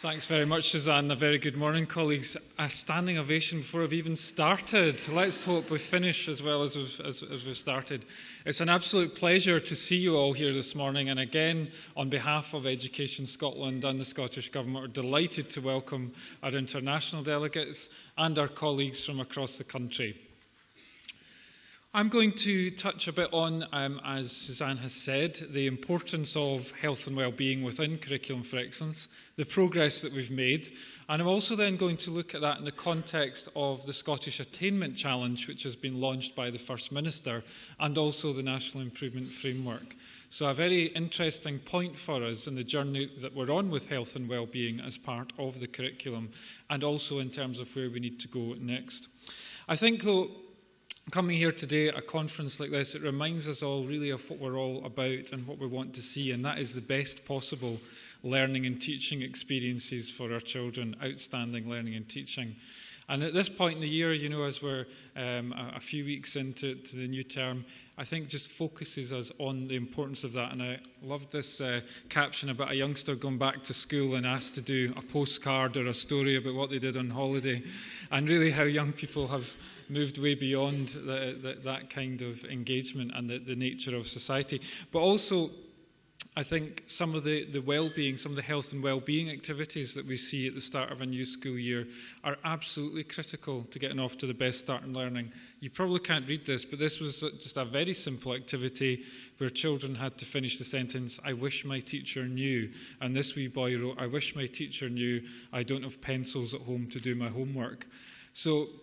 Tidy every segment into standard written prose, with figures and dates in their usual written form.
Thanks very much, Suzanne. A very good morning, colleagues. A standing ovation before I've even started. Let's hope we finish as well as we've started. It's an absolute pleasure to see you all here this morning. And again, on behalf of Education Scotland and the Scottish Government, we're delighted to welcome our international delegates and our colleagues from across the country. I'm going to touch a bit on, as Suzanne has said, the importance of health and wellbeing within Curriculum for Excellence, the progress that we've made, and I'm also then going to look at that in the context of the Scottish Attainment Challenge, which has been launched by the First Minister, and also the National Improvement Framework. So a very interesting point for us in the journey that we're on with health and wellbeing as part of the curriculum, and also in terms of where we need to go next. I think, though, coming here today at a conference like this, it reminds us all really of what we're all about and what we want to see, and that is the best possible learning and teaching experiences for our children, outstanding learning and teaching. And at this point in the year, you know, as we're a few weeks into the new term, I think just focuses us on the importance of that. And I loved this caption about a youngster going back to school and asked to do a postcard or a story about what they did on holiday, and really how young people have moved way beyond that kind of engagement and the nature of society. But also, I think some of the well-being, some of the health and well-being activities that we see at the start of a new school year are absolutely critical to getting off to the best start in learning. You probably can't read this, but this was just a very simple activity where children had to finish the sentence, "I wish my teacher knew." And this wee boy wrote, "I wish my teacher knew I don't have pencils at home to do my homework." So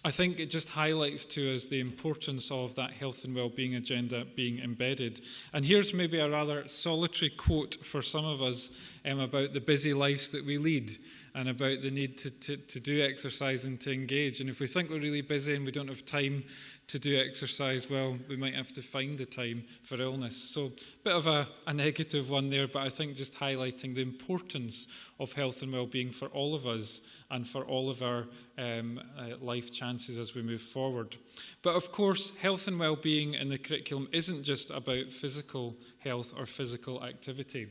I think it just highlights to us the importance of that health and wellbeing agenda being embedded. And here's maybe a rather solitary quote for some of us about the busy lives that we lead and about the need to do exercise and to engage. And if we think we're really busy and we don't have time to do exercise, well, we might have to find the time for illness. So a bit of a negative one there, but I think just highlighting the importance of health and wellbeing for all of us and for all of our life chances as we move forward. But of course, health and wellbeing in the curriculum isn't just about physical health or physical activity.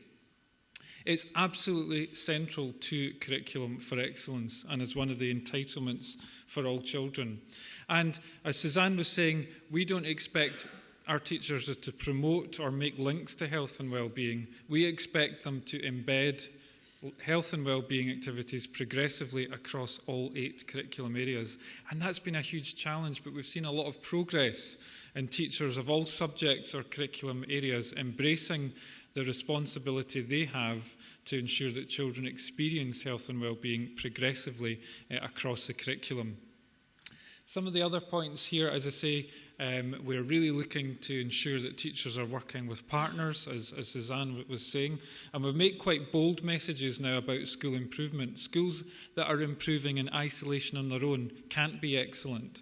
It's absolutely central to Curriculum for Excellence and is one of the entitlements for all children. And as Suzanne was saying, we don't expect our teachers to promote or make links to health and wellbeing. We expect them to embed health and wellbeing activities progressively across all 8 curriculum areas. And that's been a huge challenge, but we've seen a lot of progress in teachers of all subjects or curriculum areas embracing the responsibility they have to ensure that children experience health and wellbeing progressively across the curriculum. Some of the other points here, as I say, we're really looking to ensure that teachers are working with partners, as Suzanne was saying, and we make quite bold messages now about school improvement. Schools that are improving in isolation on their own can't be excellent.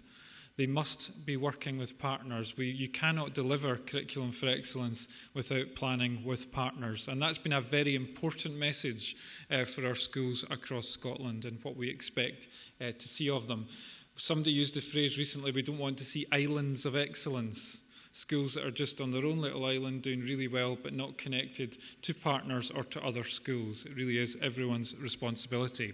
They must be working with partners. You cannot deliver Curriculum for Excellence without planning with partners. And that's been a very important message for our schools across Scotland and what we expect to see of them. Somebody used the phrase recently, we don't want to see islands of excellence. Schools that are just on their own little island doing really well but not connected to partners or to other schools. It really is everyone's responsibility.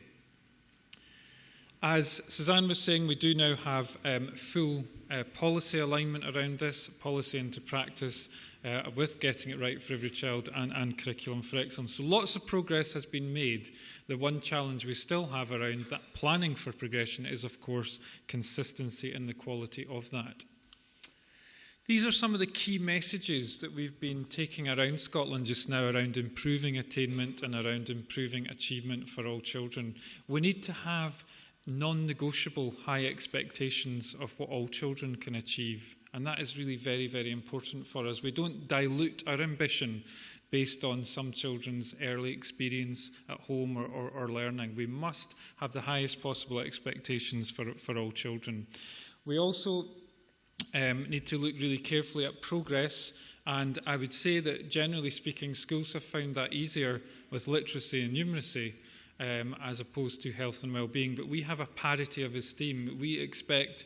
As Suzanne was saying, we do now have full policy alignment around this, policy into practice, with getting it right for every child and Curriculum for Excellence. So lots of progress has been made. The one challenge we still have around that planning for progression is, of course, consistency in the quality of that. These are some of the key messages that we've been taking around Scotland just now around improving attainment and around improving achievement for all children. We need to have non-negotiable high expectations of what all children can achieve. And that is really very, very important for us. We don't dilute our ambition based on some children's early experience at home or learning. We must have the highest possible expectations for all children. We also need to look really carefully at progress. And I would say that generally speaking, schools have found that easier with literacy and numeracy as opposed to health and wellbeing. But we have a parity of esteem. We expect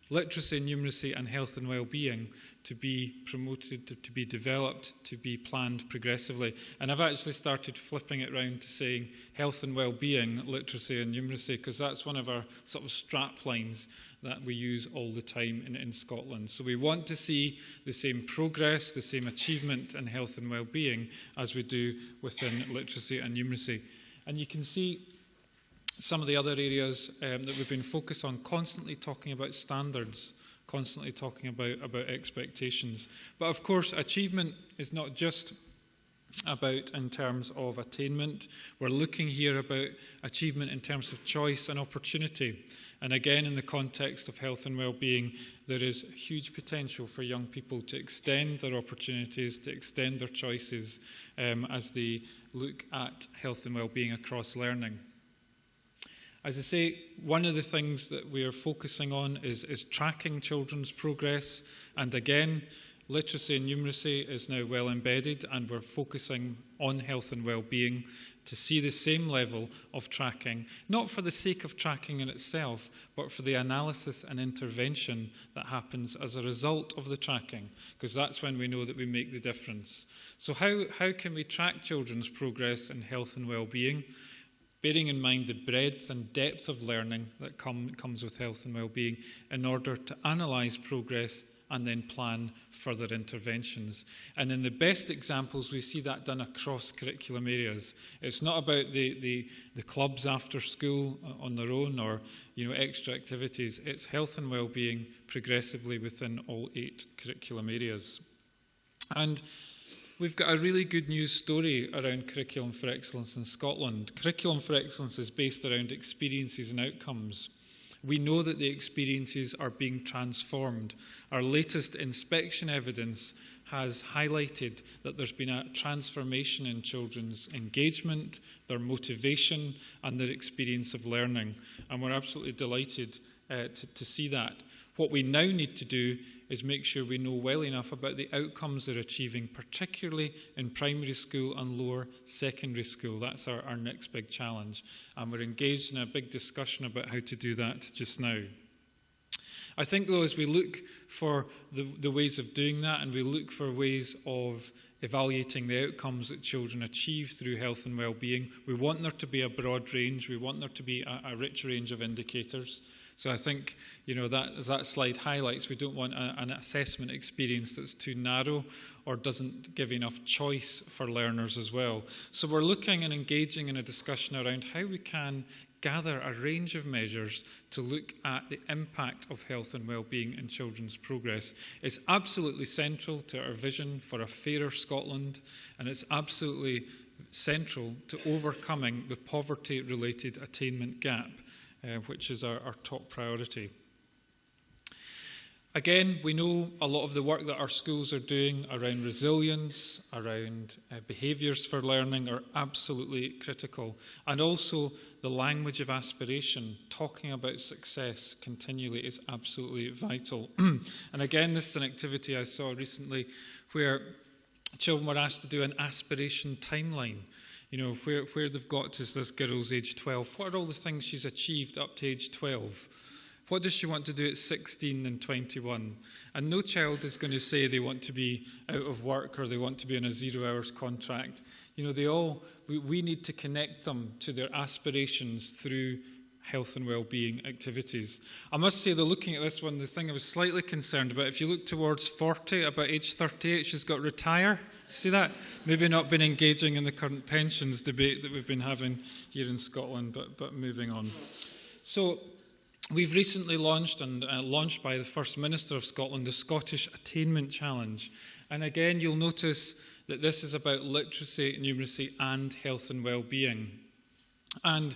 literacy, numeracy and health and well-being to be promoted, to be developed, to be planned progressively. And I've actually started flipping it round to saying health and well-being, literacy and numeracy, because that's one of our sort of strap lines that we use all the time in Scotland. So we want to see the same progress, the same achievement in health and well-being as we do within literacy and numeracy. And you can see some of the other areas that we've been focused on, constantly talking about standards, constantly talking about expectations. But of course, achievement is not just about in terms of attainment. We're looking here about achievement in terms of choice and opportunity. And again, in the context of health and well-being, there is huge potential for young people to extend their opportunities, to extend their choices as they look at health and well-being across learning. As I say, one of the things that we are focusing on is tracking children's progress. And again, literacy and numeracy is now well embedded, and we're focusing on health and well-being to see the same level of tracking, not for the sake of tracking in itself, but for the analysis and intervention that happens as a result of the tracking, because that's when we know that we make the difference. So how can we track children's progress in health and well-being? Bearing in mind the breadth and depth of learning that comes with health and well-being, in order to analyse progress and then plan further interventions. And in the best examples, we see that done across curriculum areas. It's not about the clubs after school on their own, or extra activities. It's health and well-being progressively within all 8 curriculum areas. And we've got a really good news story around Curriculum for Excellence in Scotland. Curriculum for Excellence is based around experiences and outcomes. We know that the experiences are being transformed. Our latest inspection evidence has highlighted that there's been a transformation in children's engagement, their motivation, and their experience of learning. And we're absolutely delighted to see that. What we now need to do is make sure we know well enough about the outcomes they're achieving, particularly in primary school and lower secondary school. That's our next big challenge. And we're engaged in a big discussion about how to do that just now. I think, though, as we look for the ways of doing that, and we look for ways of evaluating the outcomes that children achieve through health and well-being, we want there to be a broad range. We want there to be a rich range of indicators. So I think, that as that slide highlights, we don't want an assessment experience that's too narrow or doesn't give enough choice for learners as well. So we're looking and engaging in a discussion around how we can gather a range of measures to look at the impact of health and well-being in children's progress. It's absolutely central to our vision for a fairer Scotland, and it's absolutely central to overcoming the poverty-related attainment gap, which is our top priority. Again, we know a lot of the work that our schools are doing around resilience, around behaviours for learning are absolutely critical. And also the language of aspiration, talking about success continually, is absolutely vital. And again, this is an activity I saw recently where children were asked to do an aspiration timeline. Where they've got to this girl's age 12. What are all the things she's achieved up to age 12? What does she want to do at 16 and 21? And no child is going to say they want to be out of work or they want to be on a 0 hours contract. We need to connect them to their aspirations through health and well-being activities. I must say, though, looking at this one, the thing I was slightly concerned about, if you look towards 40, about age 38, she's got retire. See that? Maybe not been engaging in the current pensions debate that we've been having here in Scotland, but moving on. So we've recently launched by the First Minister of Scotland, the Scottish Attainment Challenge. And again, you'll notice that this is about literacy, numeracy and health and well-being. And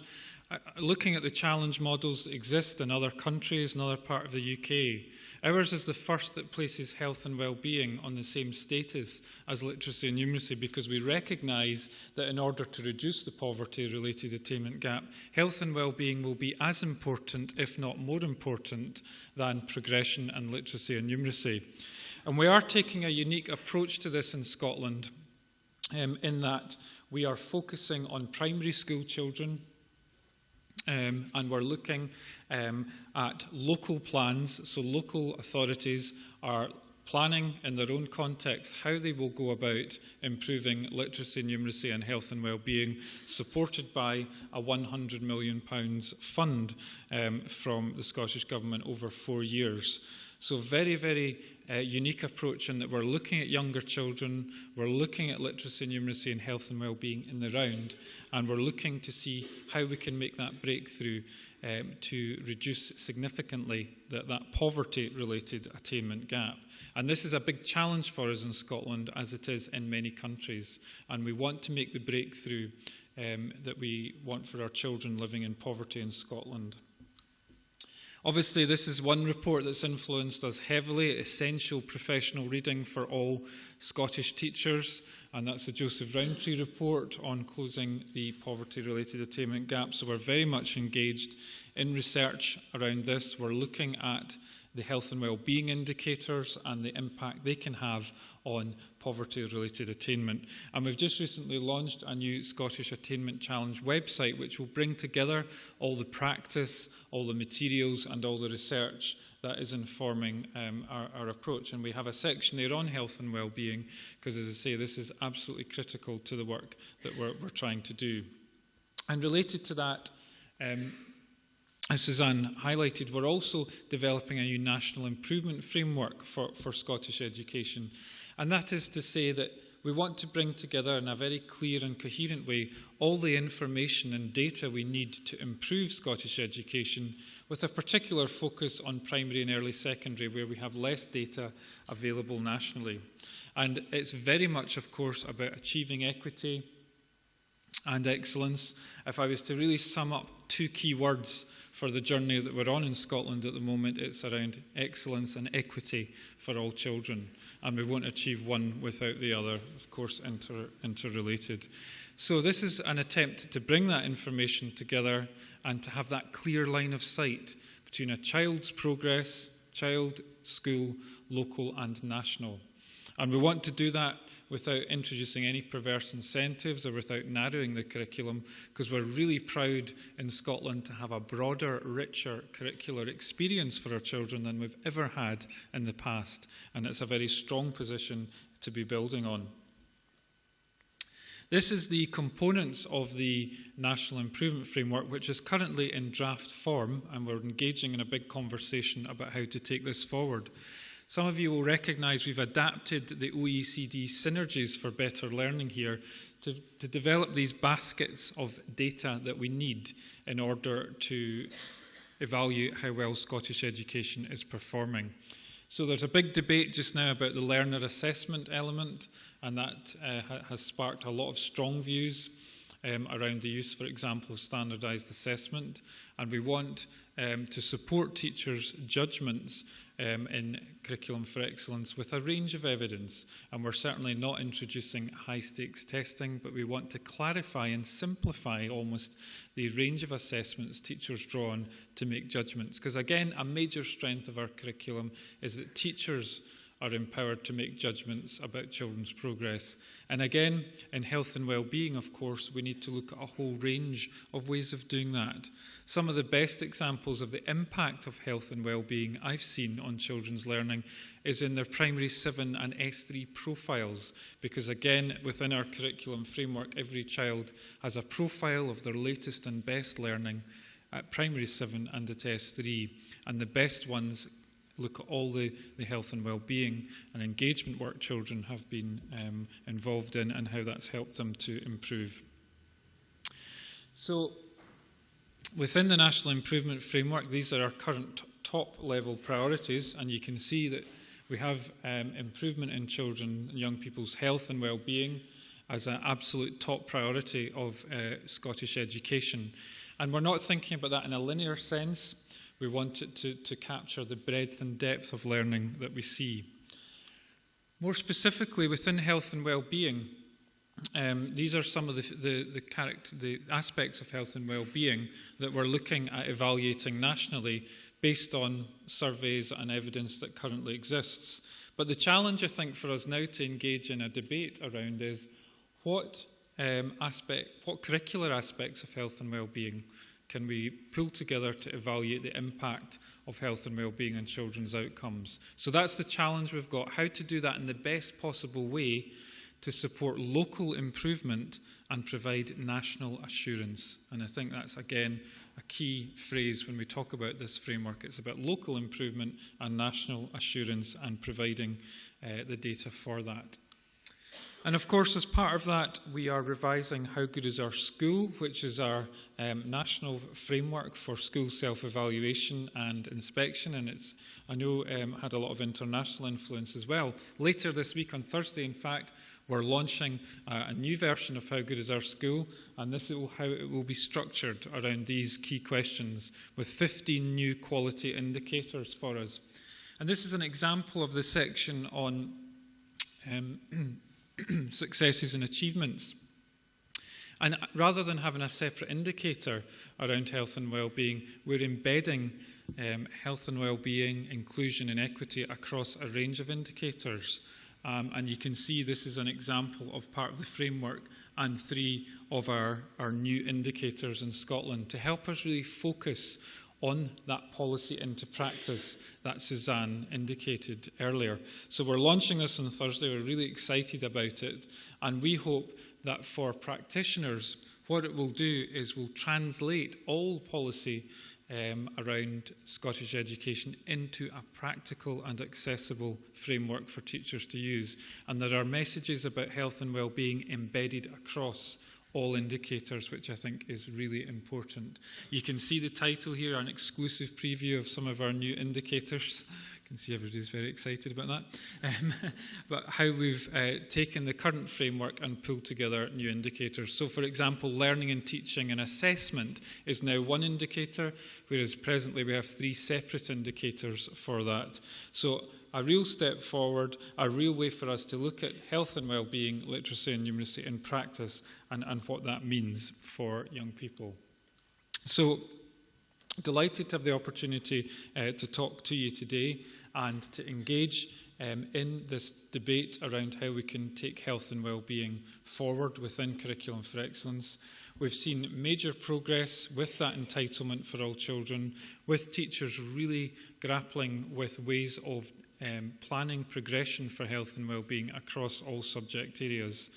looking at the challenge models that exist in other countries and other part of the UK, ours is the first that places health and well-being on the same status as literacy and numeracy, because we recognise that in order to reduce the poverty-related attainment gap, health and well-being will be as important, if not more important, than progression and literacy and numeracy. And we are taking a unique approach to this in Scotland, in that we are focusing on primary school children, And we're looking at local plans, so local authorities are planning in their own context how they will go about improving literacy, numeracy and health and wellbeing, supported by a £100 million fund from the Scottish Government over 4 years. So very, very unique approach in that we're looking at younger children, we're looking at literacy, numeracy and health and wellbeing in the round, and we're looking to see how we can make that breakthrough to reduce significantly that poverty-related attainment gap. And this is a big challenge for us in Scotland, as it is in many countries. And we want to make the breakthrough that we want for our children living in poverty in Scotland. Obviously, this is one report that's influenced us heavily, essential professional reading for all Scottish teachers, and that's the Joseph Rowntree report on closing the poverty-related attainment gap. So we're very much engaged in research around this. We're looking at the health and wellbeing indicators and the impact they can have on poverty-related attainment. And we've just recently launched a new Scottish Attainment Challenge website, which will bring together all the practice, all the materials and all the research that is informing our approach. And we have a section there on health and wellbeing, because, as I say, this is absolutely critical to the work that we're trying to do. And related to that, as Suzanne highlighted, we're also developing a new national improvement framework for Scottish education. And that is to say that we want to bring together in a very clear and coherent way all the information and data we need to improve Scottish education, with a particular focus on primary and early secondary, where we have less data available nationally. And it's very much, of course, about achieving equity and excellence. If I was to really sum up 2 key words for the journey that we're on in Scotland at the moment, it's around excellence and equity for all children. And we won't achieve one without the other, of course, interrelated. So this is an attempt to bring that information together and to have that clear line of sight between a child's progress, child, school, local and national. And we want to do that without introducing any perverse incentives or without narrowing the curriculum, because we're really proud in Scotland to have a broader, richer curricular experience for our children than we've ever had in the past. And it's a very strong position to be building on. This is the components of the National Improvement Framework, which is currently in draft form, and we're engaging in a big conversation about how to take this forward. Some of you will recognise we've adapted the OECD Synergies for Better Learning here to develop these baskets of data that we need in order to evaluate how well Scottish education is performing. So there's a big debate just now about the learner assessment element, and that has sparked a lot of strong views around the use, for example, of standardised assessment. And we want to support teachers' judgments in Curriculum for Excellence with a range of evidence. And we're certainly not introducing high-stakes testing, but we want to clarify and simplify almost the range of assessments teachers draw on to make judgments. Because again, a major strength of our curriculum is that teachers are empowered to make judgments about children's progress. And again, in health and well-being, of course, we need to look at a whole range of ways of doing that. Some of the best examples of the impact of health and well-being I've seen on children's learning is in their primary 7 and S3 profiles, because again, within our curriculum framework, every child has a profile of their latest and best learning at primary 7 and at S3, and the best ones look at all the health and well-being and engagement work children have been involved in and how that's helped them to improve. So within the National Improvement Framework, these are our current top-level priorities, and you can see that we have improvement in children and young people's health and well-being as an absolute top priority of Scottish education. And we're not thinking about that in a linear sense. We want it to capture the breadth and depth of learning that we see. More specifically, within health and well-being, these are some of the aspects of health and well-being that we're looking at evaluating nationally based on surveys and evidence that currently exists. But the challenge, I think, for us now to engage in a debate around is what curricular aspects of health and well-being can we pull together to evaluate the impact of health and well-being on children's outcomes. So that's the challenge we've got, how to do that in the best possible way to support local improvement and provide national assurance. And I think that's, again, a key phrase when we talk about this framework. It's about local improvement and national assurance and providing the data for that. And of course, as part of that, we are revising How Good Is Our School, which is our national framework for school self-evaluation and inspection, and it's, I know, had a lot of international influence as well. Later this week, on Thursday, in fact, we're launching a new version of How Good Is Our School, and this is how it will be structured around these key questions, with 15 new quality indicators for us. And this is an example of the section on successes and achievements. And rather than having a separate indicator around health and well-being, we're embedding health and well-being, inclusion and equity across a range of indicators. And you can see this is an example of part of the framework and 3 of our new indicators in Scotland to help us really focus on that policy into practice that Suzanne indicated earlier. So we're launching this on Thursday. We're really excited about it. And we hope that for practitioners, what it will do is will translate all policy around Scottish education into a practical and accessible framework for teachers to use. And there are messages about health and well-being embedded across all indicators, which I think is really important. You can see the title here, an exclusive preview of some of our new indicators. You can see everybody's very excited about that. But how we've taken the current framework and pulled together new indicators. So, for example, learning and teaching and assessment is now one indicator, whereas presently we have 3 separate indicators for that. So, a real step forward, a real way for us to look at health and well-being, literacy and numeracy in practice, and what that means for young people. So, delighted to have the opportunity to talk to you today and to engage in this debate around how we can take health and well-being forward within Curriculum for Excellence. We've seen major progress with that entitlement for all children, with teachers really grappling with ways of planning progression for health and well-being across all subject areas.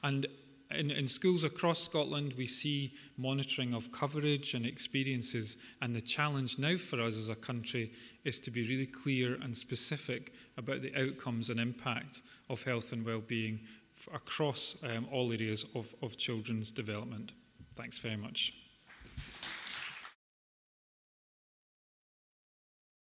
And in schools across Scotland, we see monitoring of coverage and experiences, and the challenge now for us as a country is to be really clear and specific about the outcomes and impact of health and well-being across all areas of children's development. Thanks very much.